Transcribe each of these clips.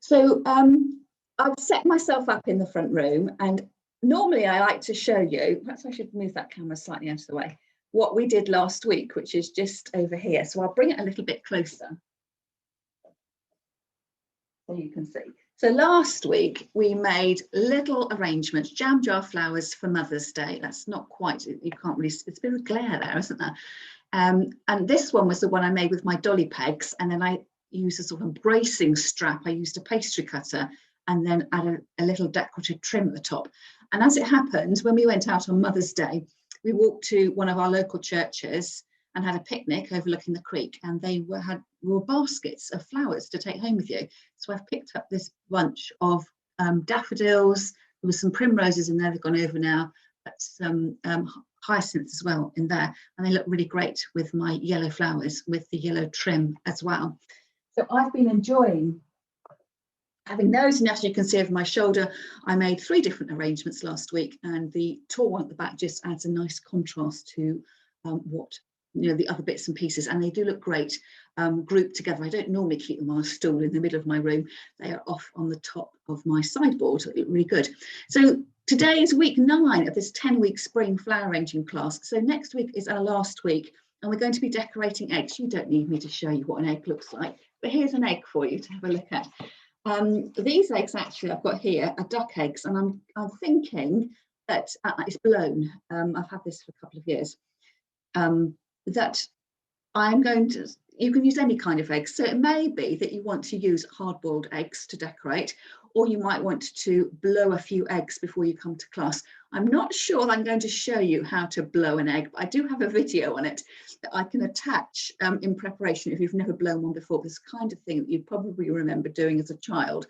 So I've set myself up in the front room, and normally I like to show you, perhaps I should move that camera slightly out of the way, what we did last week, which is just over here. So I'll bring it a little bit closer so you can see. So last week we made little arrangements, jam jar flowers for Mother's Day. That's not quite, you can't really, it's a bit of glare there, isn't there? And this one was the one I made with my dolly pegs, and then I used a sort of bracing strap. I used a pastry cutter and then added a little decorative trim at the top. And as it happened, when we went out on Mother's Day, we walked to one of our local churches and had a picnic overlooking the creek, and they were baskets of flowers to take home with you. So I've picked up this bunch of daffodils. There was some primroses in there, they've gone over now, but some hyacinths as well in there, and they look really great with my yellow flowers with the yellow trim as well. So I've been enjoying having those, and as you can see over my shoulder, I made 3 different arrangements last week, and the tall one at the back just adds a nice contrast to what, you know, the other bits and pieces, and they do look great grouped together. I don't normally keep them on a stool in the middle of my room. They are off on the top of my sideboard. They look really good. So today is week 9 of this 10-week spring flower arranging class. So next week is our last week, and we're going to be decorating eggs. You don't need me to show you what an egg looks like, but here's an egg for you to have a look at. These eggs actually I've got here are duck eggs, and I'm thinking that it's blown. I've had this for a couple of years. That I'm going to, you can use any kind of eggs. So it may be that you want to use hard-boiled eggs to decorate, or you might want to blow a few eggs before you come to class. I'm not sure that I'm going to show you how to blow an egg, but I do have a video on it that I can attach in preparation if you've never blown one before. This kind of thing that you probably remember doing as a child.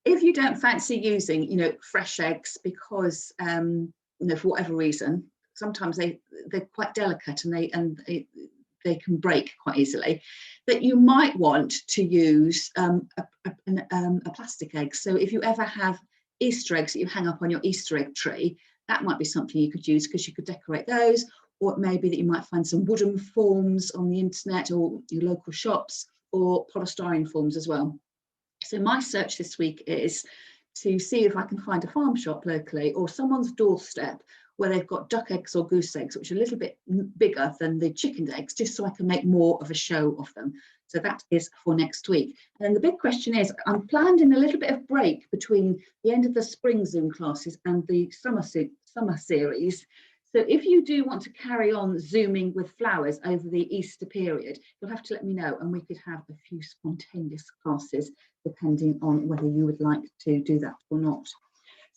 If you don't fancy using, you know, fresh eggs because, you know, for whatever reason, sometimes they're quite delicate and they can break quite easily, that you might want to use a plastic egg. So if you ever have Easter eggs that you hang up on your Easter egg tree, that might be something you could use, because you could decorate those. Or it may be that you might find some wooden forms on the internet or your local shops, or polystyrene forms as well. So my search this week is to see if I can find a farm shop locally or someone's doorstep where they've got duck eggs or goose eggs, which are a little bit bigger than the chicken eggs, just so I can make more of a show of them. So that is for next week. And then the big question is, I'm planned in a little bit of break between the end of the spring Zoom classes and the summer series. So if you do want to carry on Zooming with flowers over the Easter period, you'll have to let me know, and we could have a few spontaneous classes depending on whether you would like to do that or not.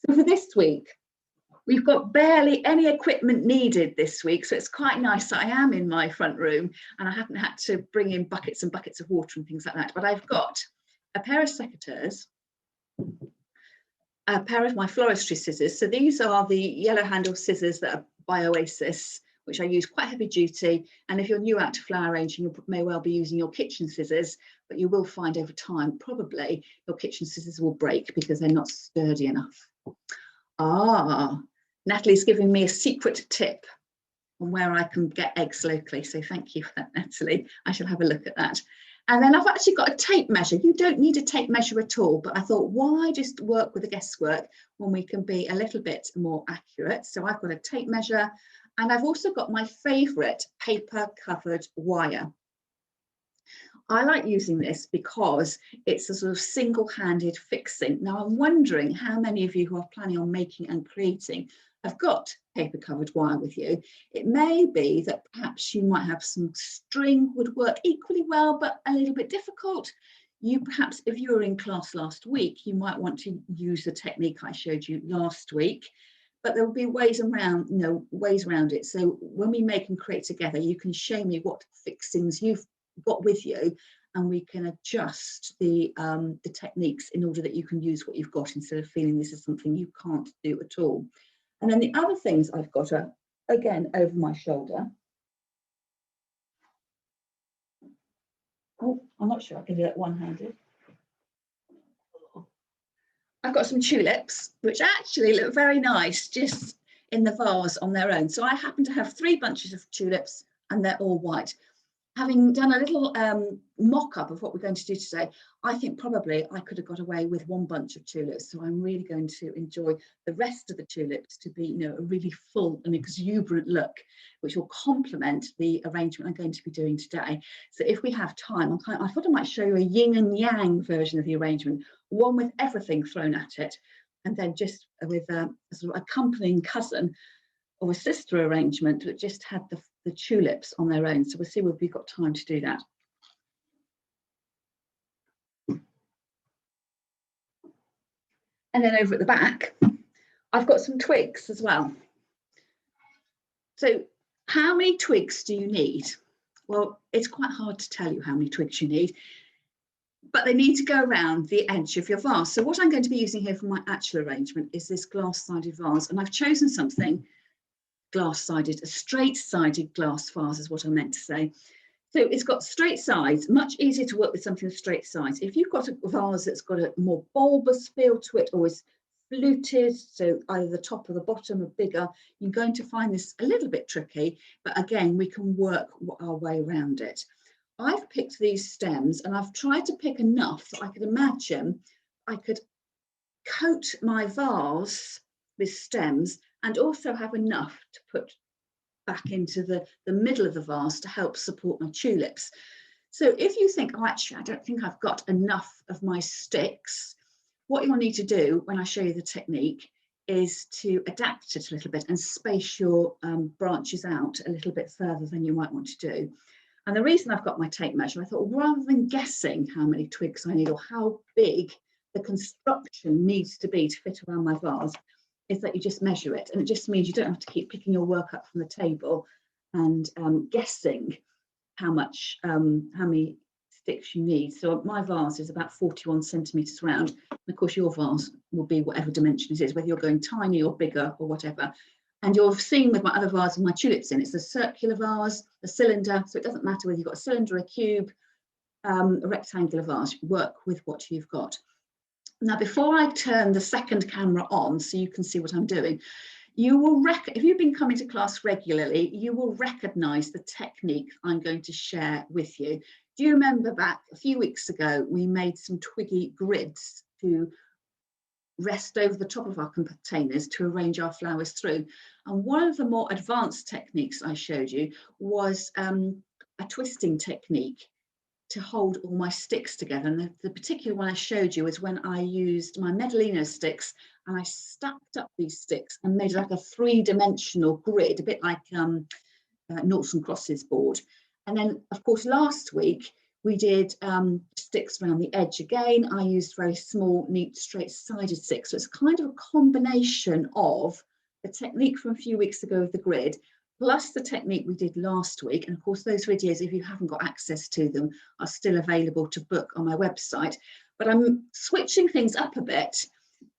So for this week, we've got barely any equipment needed this week, so it's quite nice that I am in my front room and I haven't had to bring in buckets and buckets of water and things like that. But I've got a pair of secateurs, a pair of my floristry scissors. So these are the yellow handle scissors that are by Oasis, which I use quite heavy duty. And if you're new out to flower arranging, you may well be using your kitchen scissors, but you will find over time probably your kitchen scissors will break because they're not sturdy enough. Natalie's giving me a secret tip on where I can get eggs locally. So thank you for that, Natalie. I shall have a look at that. And then I've actually got a tape measure. You don't need a tape measure at all, but I thought, why just work with the guesswork when we can be a little bit more accurate? So I've got a tape measure, and I've also got my favorite paper covered wire. I like using this because it's a sort of single-handed fixing. Now I'm wondering how many of you who are planning on making and creating have got paper covered wire with you. It may be that perhaps you might have some string would work equally well, but a little bit difficult. You perhaps, if you were in class last week, you might want to use the technique I showed you last week, but there will be ways around, ways around it. So when we make and create together, you can show me what fixings you've got with you, and we can adjust the techniques in order that you can use what you've got instead of feeling this is something you can't do at all. And then the other things I've got are, again, over my shoulder. Oh, I'm not sure I can do that one-handed. I've got some tulips, which actually look very nice just in the vase on their own. So I happen to have 3 bunches of tulips, and they're all white. having done a little mock-up of what we're going to do today, I think probably I could have got away with one bunch of tulips. So I'm really going to enjoy the rest of the tulips to be, you know, a really full and exuberant look, which will complement the arrangement I'm going to be doing today. So if we have time, I thought I might show you a yin and yang version of the arrangement, one with everything thrown at it, and then just with a sort of accompanying cousin or a sister arrangement that just had the tulips on their own. So we'll see if we've got time to do that. And then over at the back, I've got some twigs as well. So how many twigs do you need? Well, it's quite hard to tell you how many twigs you need, but they need to go around the edge of your vase. So what I'm going to be using here for my actual arrangement is this glass-sided vase, and I've chosen something glass-sided, a straight-sided glass vase is what I meant to say. So it's got straight sides, much easier to work with something with straight sides. If you've got a vase that's got a more bulbous feel to it, or is fluted, so either the top or the bottom are bigger, you're going to find this a little bit tricky, but again, we can work our way around it. I've picked these stems and I've tried to pick enough that I could imagine I could coat my vase with stems and also have enough to put back into the middle of the vase to help support my tulips. So if you think, oh, actually, I don't think I've got enough of my sticks, what you'll need to do when I show you the technique is to adapt it a little bit and space your branches out a little bit further than you might want to do. And the reason I've got my tape measure, I thought, rather than guessing how many twigs I need or how big the construction needs to be to fit around my vase, is that you just measure it. And it just means you don't have to keep picking your work up from the table and guessing how many sticks you need. So my vase is about 41 centimetres round. And of course, your vase will be whatever dimension it is, whether you're going tiny or bigger or whatever. And you'll have seen with my other vase with my tulips in, it's a circular vase, a cylinder. So it doesn't matter whether you've got a cylinder, a cube, a rectangular vase, work with what you've got. Now, before I turn the second camera on so you can see what I'm doing, you will if you've been coming to class regularly, you will recognise the technique I'm going to share with you. Do you remember back a few weeks ago, we made some twiggy grids to rest over the top of our containers to arrange our flowers through? And one of the more advanced techniques I showed you was a twisting technique to hold all my sticks together. And the particular one I showed you is when I used my Medolino sticks and I stacked up these sticks and made like a three-dimensional grid, a bit like noughts and crosses board. And then, of course, last week we did sticks around the edge again. I used very small, neat, straight-sided sticks. So it's kind of a combination of the technique from a few weeks ago with the grid, plus the technique we did last week. And of course, those videos, if you haven't got access to them, are still available to book on my website. But I'm switching things up a bit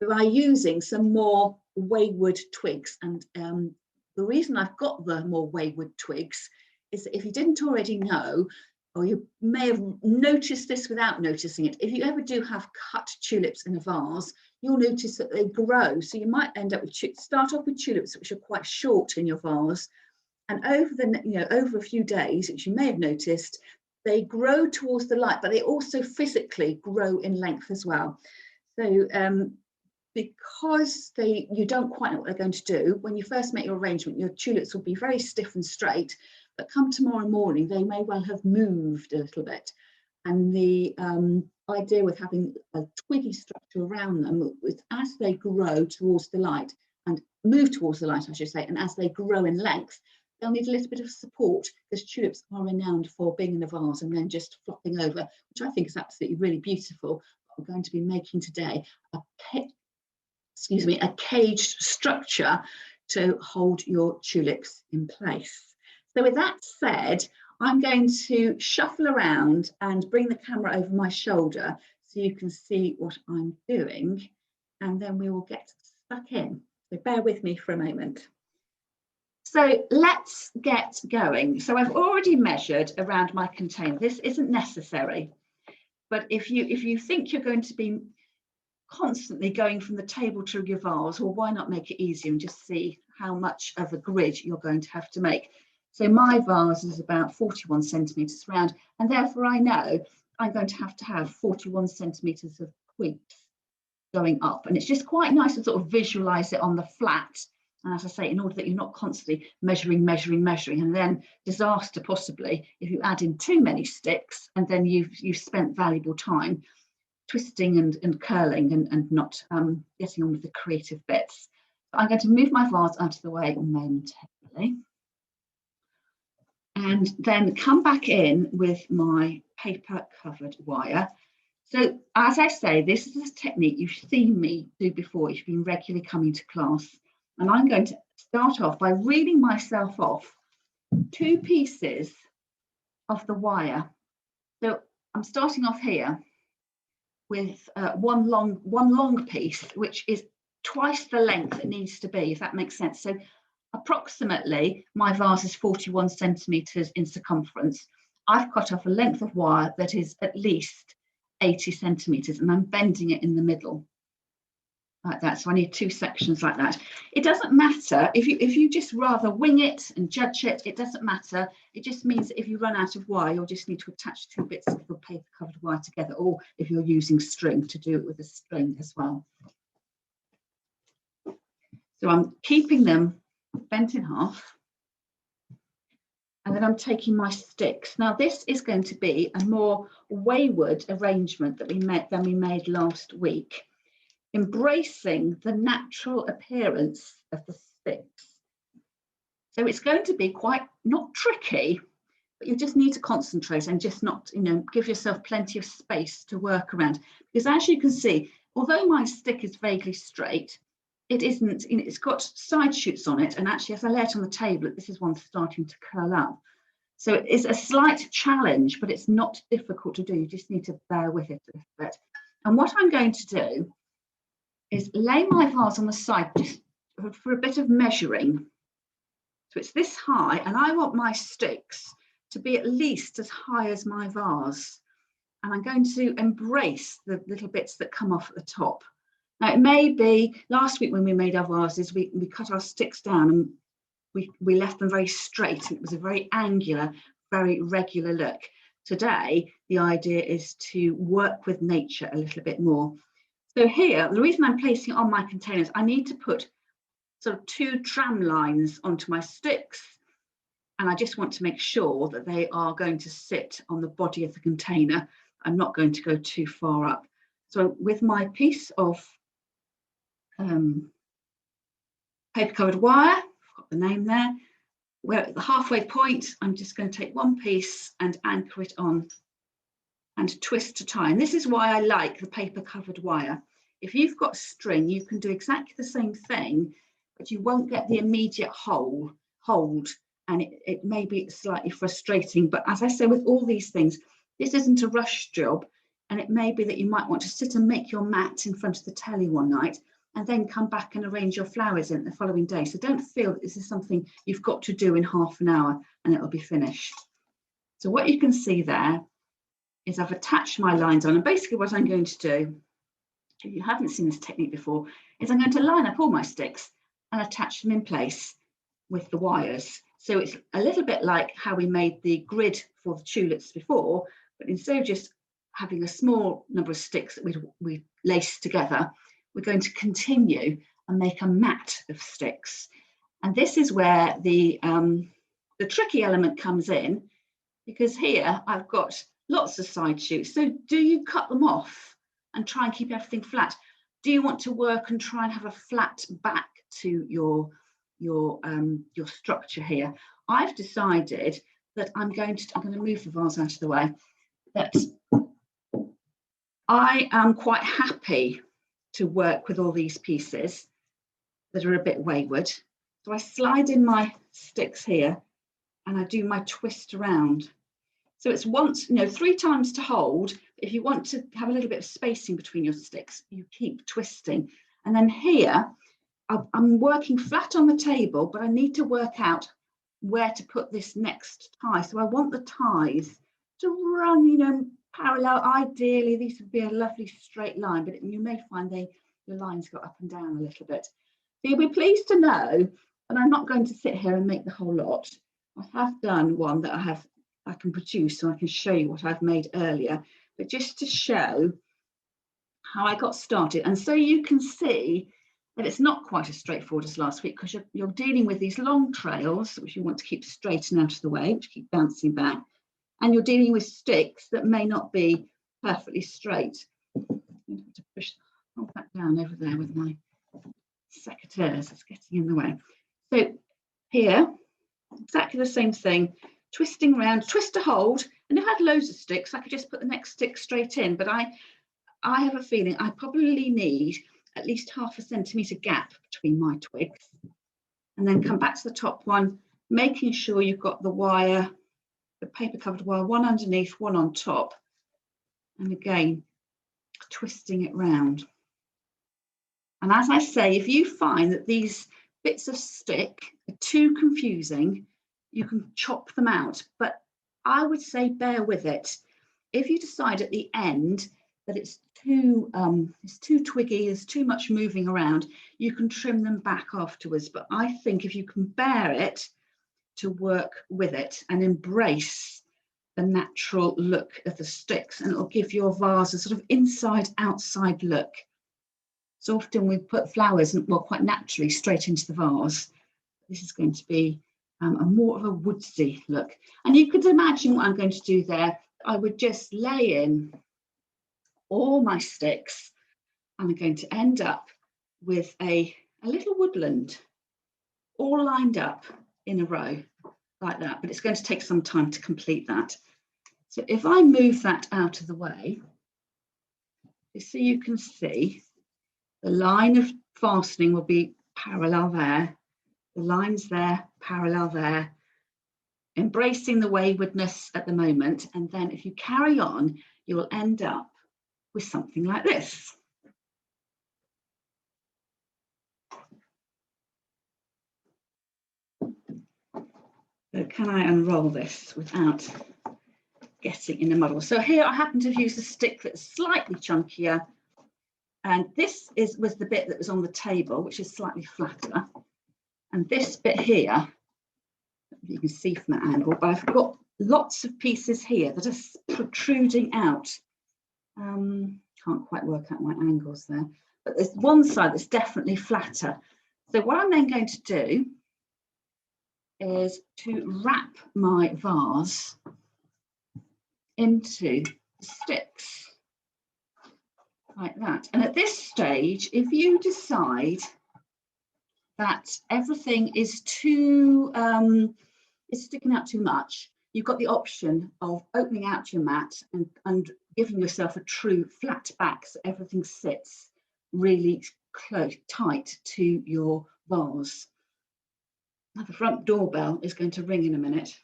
by using some more wayward twigs. And the reason I've got the more wayward twigs is that if you didn't already know, or you may have noticed this without noticing it, if you ever do have cut tulips in a vase, you'll notice that they grow. So you might end up with, start off with tulips which are quite short in your vase, and over a few days, which you may have noticed, they grow towards the light, but they also physically grow in length as well. So because you don't quite know what they're going to do, when you first make your arrangement, your tulips will be very stiff and straight, but come tomorrow morning, they may well have moved a little bit. And the idea with having a twiggy structure around them is as they grow towards the light and move towards the light, I should say, and as they grow in length, they'll need a little bit of support, because tulips are renowned for being in a vase and then just flopping over, which I think is absolutely really beautiful. We're going to be making today a caged structure to hold your tulips in place. So with that said, I'm going to shuffle around and bring the camera over my shoulder so you can see what I'm doing, and then we will get stuck in. So bear with me for a moment. So let's get going. So I've already measured around my container. This isn't necessary, but if you think you're going to be constantly going from the table to your vase, well, why not make it easier and just see how much of a grid you're going to have to make. So my vase is about 41 centimetres round, and therefore I know I'm going to have 41 centimetres of twigs going up. And it's just quite nice to sort of visualise it on the flat. And as I say, in order that you're not constantly measuring, and then disaster possibly if you add in too many sticks and then you've spent valuable time twisting and curling and not getting on with the creative bits. So I'm going to move my vase out of the way momentarily and then come back in with my paper covered wire. So as I say, this is a technique you've seen me do before if you've been regularly coming to class. And I'm going to start off by reeling myself off 2 pieces of the wire. So I'm starting off here with one long piece, which is twice the length it needs to be, if that makes sense. So approximately my vase is 41 centimetres in circumference. I've cut off a length of wire that is at least 80 centimetres, and I'm bending it in the middle like that. So I need 2 sections like that. It doesn't matter if you just rather wing it and judge it, it doesn't matter. It just means that if you run out of wire, you'll just need to attach 2 bits of the paper covered wire together, or if you're using string, to do it with a string as well. So I'm keeping them bent in half, and then I'm taking my sticks. Now this is going to be a more wayward arrangement that we made last week, embracing the natural appearance of the sticks. So it's going to be quite not tricky, but you just need to concentrate and just not, give yourself plenty of space to work around. Because as you can see, although my stick is vaguely straight, it isn't, it's got side shoots on it. And actually, as I lay it on the table, this is one starting to curl up. So it is a slight challenge, but it's not difficult to do. You just need to bear with it a little bit. And what I'm going to do is lay my vase on the side just for a bit of measuring. So it's this high, and I want my sticks to be at least as high as my vase. And I'm going to embrace the little bits that come off at the top. Now it may be, last week when we made our vases, we cut our sticks down and we left them very straight, and it was a very angular, very regular look. Today, the idea is to work with nature a little bit more. So here, the reason I'm placing it on my containers, I need to put sort of 2 tram lines onto my sticks, and I just want to make sure that they are going to sit on the body of the container. I'm not going to go too far up. So with my piece of paper covered wire, I've got the name there, we're at the halfway point. I'm just going to take one piece and anchor it on and twist to tie. And this is why I like the paper covered wire. If you've got string, you can do exactly the same thing, but you won't get the immediate hold, and it may be slightly frustrating. But as I say, with all these things, this isn't a rush job, and it may be that you might want to sit and make your mat in front of the telly one night and then come back and arrange your flowers in the following day. So don't feel that this is something you've got to do in half an hour and it'll be finished. So what you can see there is I've attached my lines on, and basically what I'm going to do, if you haven't seen this technique before, is I'm going to line up all my sticks and attach them in place with the wires. So it's a little bit like how we made the grid for the tulips before, but instead of just having a small number of sticks that we lace together, we're going to continue and make a mat of sticks. And this is where the tricky element comes in, because here I've got lots of side shoots. So do you cut them off and try and keep everything flat? Do you want to work and try and have a flat back to your structure here? I've decided that I'm going to move the vase out of the way, that I am quite happy to work with all these pieces that are a bit wayward. So I slide in my sticks here and I do my twist around. So it's once, 3 times to hold. If you want to have a little bit of spacing between your sticks, you keep twisting. And then here, I'm working flat on the table, but I need to work out where to put this next tie. So I want the ties to run, parallel. Ideally, these would be a lovely straight line, but you may find the lines go up and down a little bit. So you'll be pleased to know that I'm not going to sit here and make the whole lot. I have done one that I can produce, so I can show you what I've made earlier, but just to show how I got started. And so you can see that it's not quite as straightforward as last week, because you're dealing with these long trails, which you want to keep straight and out of the way, which keep bouncing back. And you're dealing with sticks that may not be perfectly straight. I'm going to push that down over there with my secateurs. It's getting in the way. So here, exactly the same thing, twisting around, twist to hold. And if I had loads of sticks, I could just put the next stick straight in. But I have a feeling I probably need at least 1/2 centimetre gap between my twigs. And then come back to the top one, making sure you've got the wire, the paper covered wire, one underneath, one on top. And again, twisting it round. And as I say, if you find that these bits of stick are too confusing, you can chop them out. But I would say bear with it. If you decide at the end that it's too twiggy, there's too much moving around, you can trim them back afterwards. But I think if you can bear it, to work with it and embrace the natural look of the sticks, and it'll give your vase a sort of inside outside look. So often we put flowers, well, quite naturally straight into the vase. This is going to be a more of a woodsy look. And you could imagine what I'm going to do there. I would just lay in all my sticks, and I'm going to end up with a little woodland all lined up in a row like that, but it's going to take some time to complete that. So if I move that out of the way, so you can see the line of fastening will be parallel there, the lines there, parallel there, embracing the waywardness at the moment. And then if you carry on, you will end up with something like this. So can I unroll this without getting in a muddle? So here I happen to have used a stick that's slightly chunkier, and this was the bit that was on the table, which is slightly flatter. And this bit here, you can see from that angle, but I've got lots of pieces here that are protruding out. Can't quite work out my angles there, but there's one side that's definitely flatter. So what I'm then going to do is to wrap my vase into the sticks like that. And at this stage, if you decide that everything is too is sticking out too much, you've got the option of opening out your mat and giving yourself a true flat back, so everything sits really close, tight to your vase. Now the front doorbell is going to ring in a minute,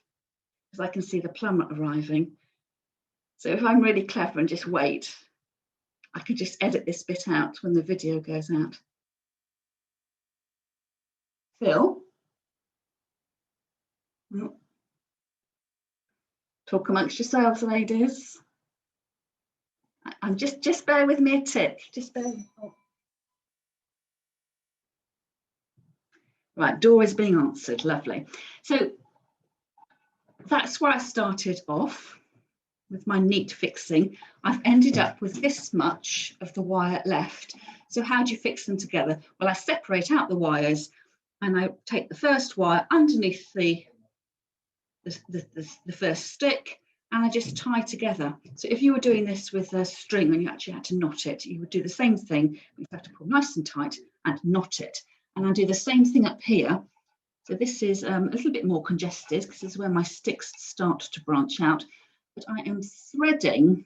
because I can see the plumber arriving. So if I'm really clever and just wait, I could just edit this bit out when the video goes out. Phil? Talk amongst yourselves, ladies. I'm just bear with me a tick. Just bear with me. Oh. Right, door is being answered. Lovely. So that's where I started off with my neat fixing. I've ended up with this much of the wire left. So how do you fix them together? Well, I separate out the wires, and I take the first wire underneath the first stick, and I just tie together. So if you were doing this with a string and you actually had to knot it, you would do the same thing. You have to pull nice and tight and knot it. And I do the same thing up here. So this is a little bit more congested, because this is where my sticks start to branch out. But I am threading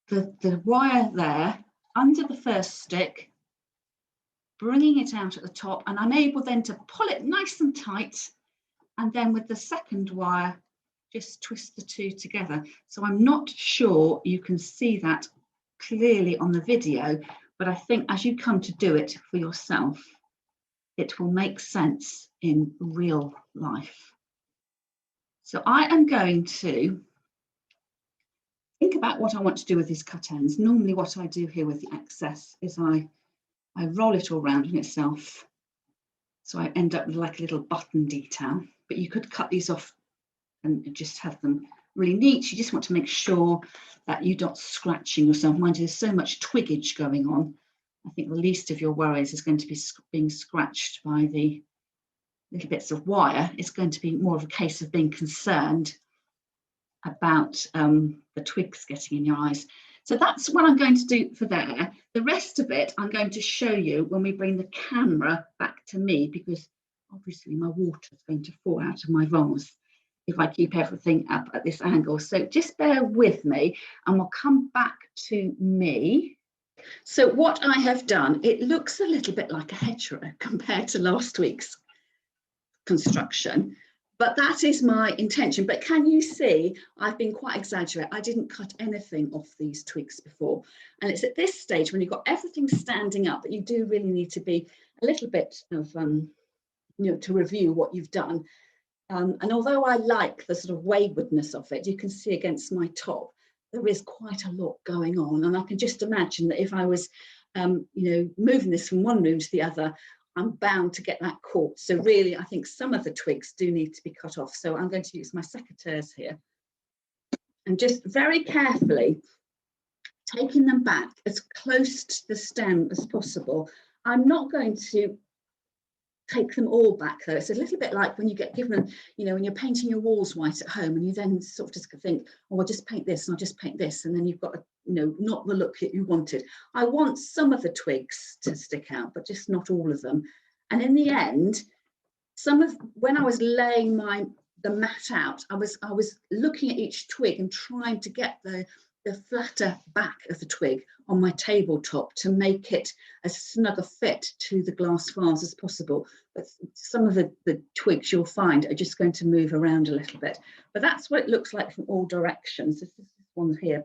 the wire there under the first stick, bringing it out at the top, and I'm able then to pull it nice and tight, and then with the second wire just twist the two together. So I'm not sure you can see that clearly on the video, but I think as you come to do it for yourself, it will make sense in real life. So I am going to think about what I want to do with these cut ends. Normally what I do here with the excess is I roll it all round in itself, So I end up with like a little button detail, but you could cut these off and just have them really neat. You just want to make sure that you're not scratching yourself. Mind you, there's so much twiggage going on. I think the least of your worries is going to be being scratched by the little bits of wire. It's going to be more of a case of being concerned about the twigs getting in your eyes. So that's what I'm going to do for there. The rest of it I'm going to show you when we bring the camera back to me, because obviously my water is going to fall out of my vase if I keep everything up at this angle. So just bear with me and we'll come back to me. So what I have done, it looks a little bit like a hedgerow compared to last week's construction, but that is my intention. But can you see I've been quite exaggerate. I didn't cut anything off these twigs before, and it's at this stage when you've got everything standing up that you do really need to be a little bit of you know, to review what you've done. And although I like the sort of waywardness of it, you can see against my top there is quite a lot going on, and I can just imagine that if I was you know, moving this from one room to the other, I'm bound to get that caught. So really, I think some of the twigs do need to be cut off. So I'm going to use my secateurs here and just very carefully taking them back as close to the stem as possible. I'm not going to take them all back though. It's a little bit like when you get given, you know, when you're painting your walls white at home and you then sort of just think, oh, I'll just paint this and I'll just paint this, and then you've got, you know, not the look that you wanted. I want some of the twigs to stick out, but just not all of them. And in the end, when I was laying the mat out, I was looking at each twig and trying to get the flatter back of the twig on my tabletop to make it as snug a fit to the glass vase as possible. But some of the twigs you'll find are just going to move around a little bit. But that's what it looks like from all directions. This is one here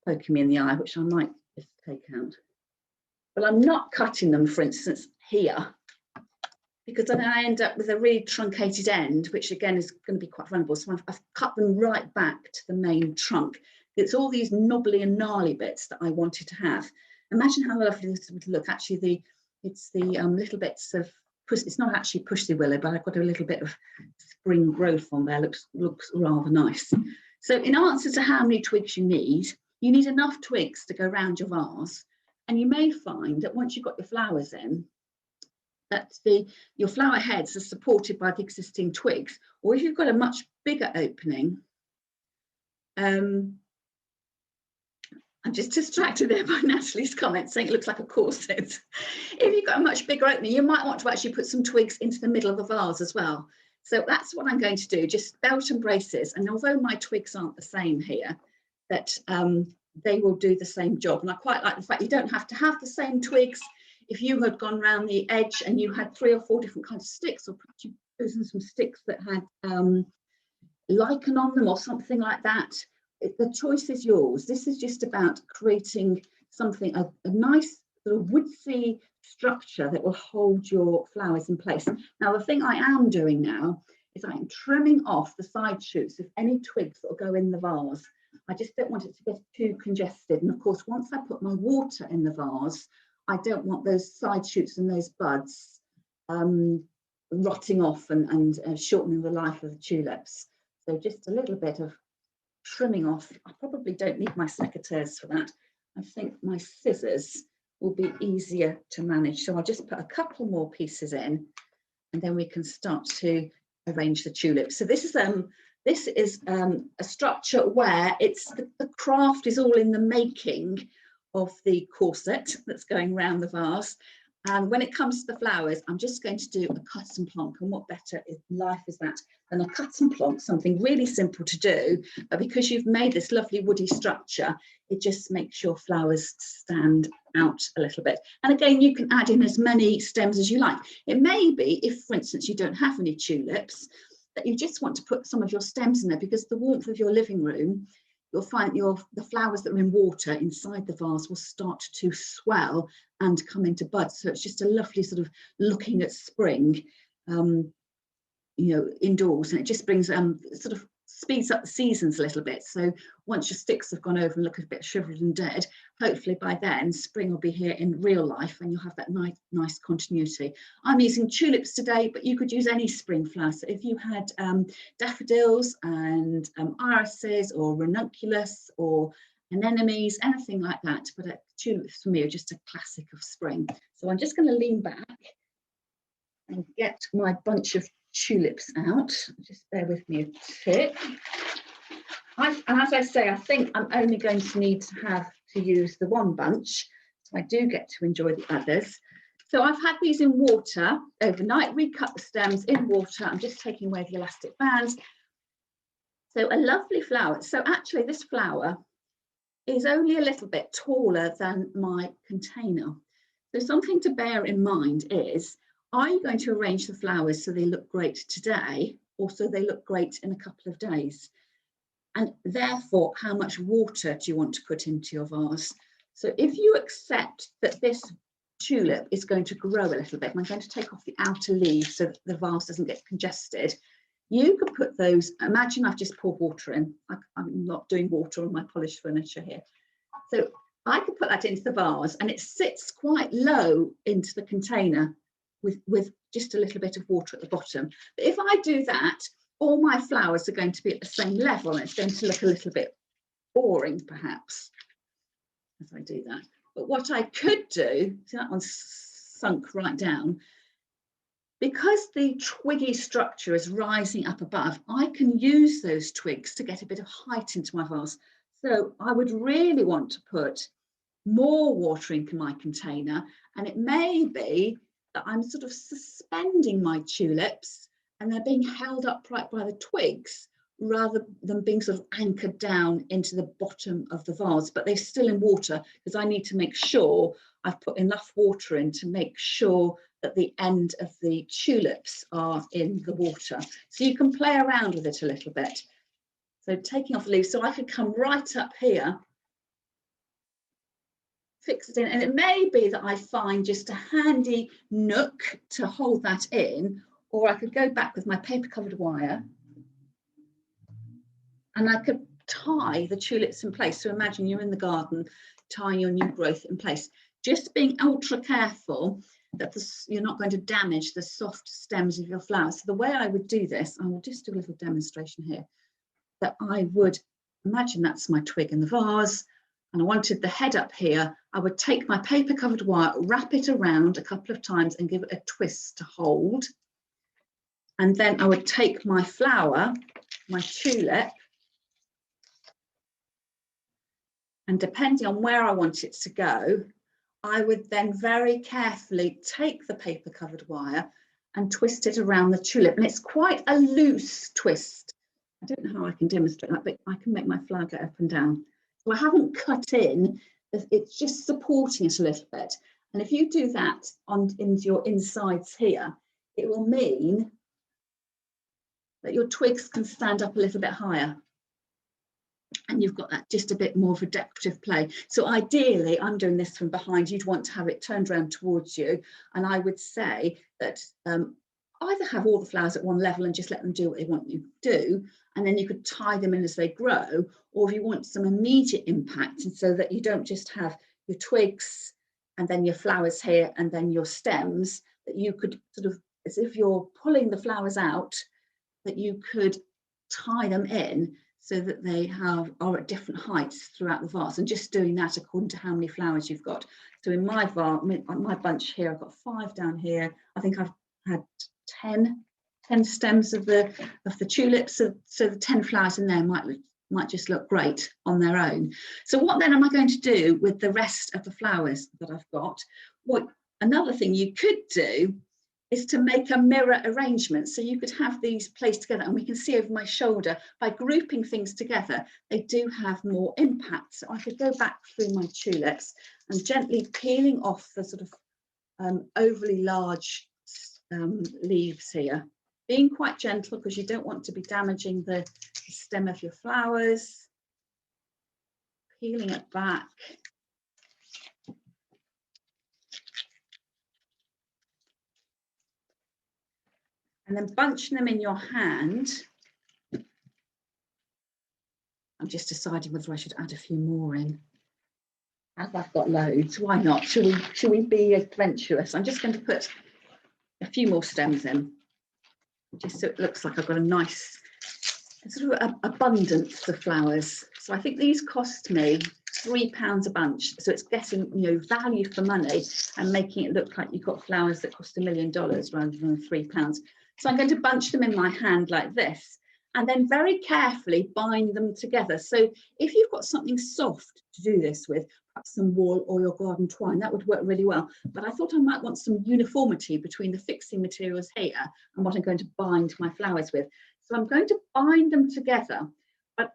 poking me in the eye, which I might just take out. But I'm not cutting them, for instance, here, because then I end up with a really truncated end, which again is going to be quite vulnerable. So I've cut them right back to the main trunk. It's all these knobbly and gnarly bits that I wanted to have. Imagine how lovely this would look. Actually, it's the little bits of, it's not actually pussy willow, but I've got a little bit of spring growth on there. Looks rather nice. So in answer to how many twigs you need enough twigs to go around your vase. And you may find that once you've got your flowers in, that your flower heads are supported by the existing twigs. Or if you've got a much bigger opening, I'm just distracted there by Natalie's comment saying it looks like a corset. If you've got a much bigger opening, you might want to actually put some twigs into the middle of the vase as well. So that's what I'm going to do, just belt and braces. And although my twigs aren't the same here, that they will do the same job. And I quite like the fact you don't have to have the same twigs. If you had gone around the edge and you had 3 or 4 different kinds of sticks, or perhaps you've chosen some sticks that had lichen on them or something like that, the choice is yours. This is just about creating something, a nice sort of woodsy structure that will hold your flowers in place. Now, the thing I am doing now is I'm trimming off the side shoots of any twigs that will go in the vase. I just don't want it to get too congested. And of course, once I put my water in the vase, I don't want those side shoots and those buds rotting off and shortening the life of the tulips. So just a little bit of trimming off. I probably don't need my secateurs for that. I think my scissors will be easier to manage. So I'll just put a couple more pieces in and then we can start to arrange the tulips. So this is a structure where the craft is all in the making of the corset that's going around the vase. And when it comes to the flowers, I'm just going to do a cut and plonk. And what better life is that than a cut and plonk, something really simple to do, but because you've made this lovely woody structure, it just makes your flowers stand out a little bit. And again, you can add in as many stems as you like. It may be, if for instance you don't have any tulips, that you just want to put some of your stems in there, because the warmth of your living room, you'll find the flowers that are in water inside the vase will start to swell and come into bud. So it's just a lovely sort of looking at spring, you know, indoors, and it just brings sort of speeds up the seasons a little bit. So once your sticks have gone over and look a bit shriveled and dead, hopefully by then spring will be here in real life and you'll have that nice continuity. I'm using tulips today, but you could use any spring flower. So if you had daffodils and irises or ranunculus or anemones, anything like that, but tulips for me are just a classic of spring. So I'm just going to lean back and get my bunch of tulips out. Just bear with me a tick. And as I say, I think I'm only going to need to use the one bunch, so I do get to enjoy the others. So I've had these in water overnight, recut the stems in water. I'm just taking away the elastic bands. So a lovely flower. So actually this flower is only a little bit taller than my container. So something to bear in mind is, are you going to arrange the flowers so they look great today, or so they look great in a couple of days? And therefore, how much water do you want to put into your vase? So if you accept that this tulip is going to grow a little bit, and I'm going to take off the outer leaves so that the vase doesn't get congested, you could put those, imagine I've just poured water in. I'm not doing water on my polished furniture here. So I could put that into the vase and it sits quite low into the container with just a little bit of water at the bottom. But if I do that, all my flowers are going to be at the same level and it's going to look a little bit boring perhaps as I do that. But what I could do, see that one's sunk right down, because the twiggy structure is rising up above, I can use those twigs to get a bit of height into my vase. So I would really want to put more water into my container, and it may be that I'm sort of suspending my tulips and they're being held upright by the twigs rather than being sort of anchored down into the bottom of the vase, but they're still in water because I need to make sure I've put enough water in to make sure that the end of the tulips are in the water. So you can play around with it a little bit. So taking off the leaves, so I could come right up here, fix it in, and it may be that I find just a handy nook to hold that in, or I could go back with my paper covered wire and I could tie the tulips in place. So imagine you're in the garden tying your new growth in place, just being ultra careful that you're not going to damage the soft stems of your flowers. So the way I would do this, I will just do a little demonstration here, that I would imagine that's my twig in the vase and I wanted the head up here. I would take my paper covered wire, wrap it around a couple of times and give it a twist to hold. And then I would take my flower, my tulip, and depending on where I want it to go, I would then very carefully take the paper covered wire and twist it around the tulip. And it's quite a loose twist. I don't know how I can demonstrate that, but I can make my flower go up and down. So I haven't cut in, it's just supporting it a little bit. And if you do that into your insides here, it will mean that your twigs can stand up a little bit higher. And you've got that just a bit more of a decorative play. So ideally, I'm doing this from behind, you'd want to have it turned around towards you. And I would say that either have all the flowers at one level and just let them do what they want you to do, and then you could tie them in as they grow, or if you want some immediate impact, and so that you don't just have your twigs and then your flowers here and then your stems, that you could sort of, as if you're pulling the flowers out, that you could tie them in so that they are at different heights throughout the vase, and just doing that according to how many flowers you've got. So in my bunch here, I've got 5 down here. I think I've had 10 stems of the tulips, so the 10 flowers in there might just look great on their own. So what then am I going to do with the rest of the flowers that I've got? Well, another thing you could do is to make a mirror arrangement. So you could have these placed together, and we can see over my shoulder, by grouping things together, they do have more impact. So I could go back through my tulips and gently peeling off the sort of overly large leaves here, being quite gentle because you don't want to be damaging the stem of your flowers, peeling it back. And then bunching them in your hand I'm just deciding whether I should add a few more in. As I've got loads, why not? Should we be adventurous? I'm just going to put a few more stems in, just so it looks like I've got a nice sort of abundance of flowers. So I think these cost me £3 a bunch. So it's getting, you know, value for money and making it look like you've got flowers that cost $1 million rather than £3. So I'm going to bunch them in my hand like this, and then very carefully bind them together. So if you've got something soft to do this with, perhaps some wool or your garden twine, that would work really well. But I thought I might want some uniformity between the fixing materials here and what I'm going to bind my flowers with. So I'm going to bind them together, but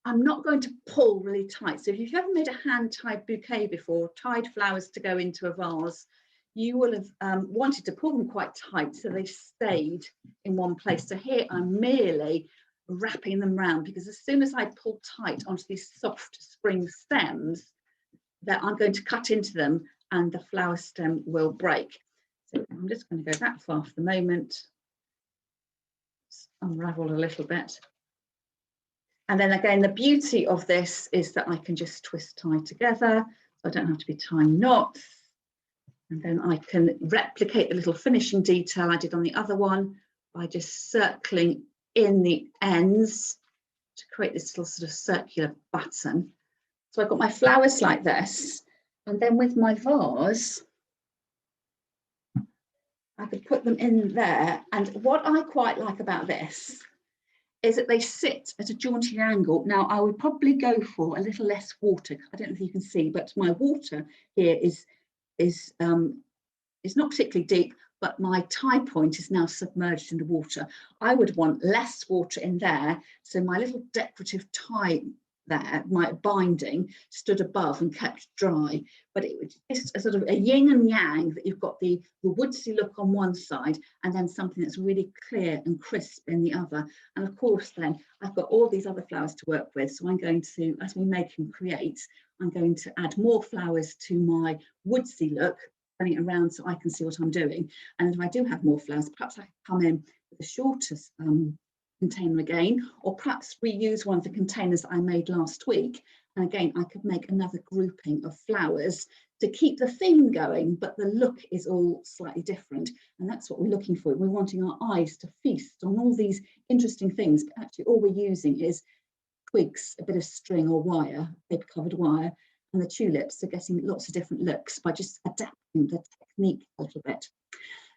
I'm not going to pull really tight. So if you've ever made a hand-tied bouquet before, tied flowers to go into a vase, you will have wanted to pull them quite tight so they stayed in one place. So here I'm merely wrapping them round, because as soon as I pull tight onto these soft spring stems, that I'm going to cut into them and the flower stem will break. So I'm just going to go that far for the moment. Unravel a little bit. And then again, the beauty of this is that I can just twist tie together, so I don't have to be tying knots. And then I can replicate the little finishing detail I did on the other one by just circling in the ends to create this little sort of circular button. So I've got my flowers like this, and then with my vase, I could put them in there. And what I quite like about this is that they sit at a jaunty angle. Now, I would probably go for a little less water. I don't know if you can see, but my water here is not particularly deep, but my tie point is now submerged in the water. I would want less water in there, so my little decorative tie there, my binding, stood above and kept dry. But it's a sort of a yin and yang, that you've got the woodsy look on one side and then something that's really clear and crisp in the other. And of course then I've got all these other flowers to work with, so I'm going to, as we make and create, I'm going to add more flowers to my woodsy look, turning it around so I can see what I'm doing. And if I do have more flowers, perhaps I can come in with the shortest container again, or perhaps reuse one of the containers I made last week. And again, I could make another grouping of flowers to keep the theme going, but the look is all slightly different. And that's what we're looking for. We're wanting our eyes to feast on all these interesting things, but actually all we're using is twigs, a bit of string or wire, paper covered wire, and the tulips are getting lots of different looks by just adapting the technique a little bit.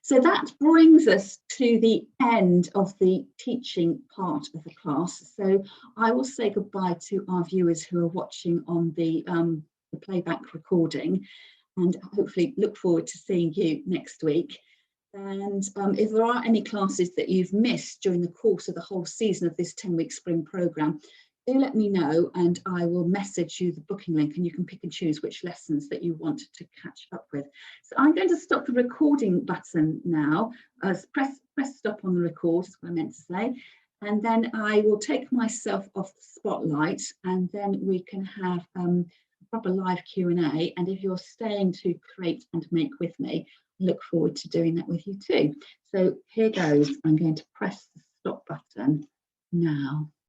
So that brings us to the end of the teaching part of the class. So I will say goodbye to our viewers who are watching on the playback recording, and hopefully look forward to seeing you next week. And if there are any classes that you've missed during the course of the whole season of this 10-week spring programme, do let me know and I will message you the booking link, and you can pick and choose which lessons that you want to catch up with. So I'm going to stop the recording button now. Press stop on the record, is what I meant to say. And then I will take myself off the spotlight, and then we can have a proper live Q&A. And if you're staying to create and make with me, I look forward to doing that with you too. So here goes. I'm going to press the stop button now.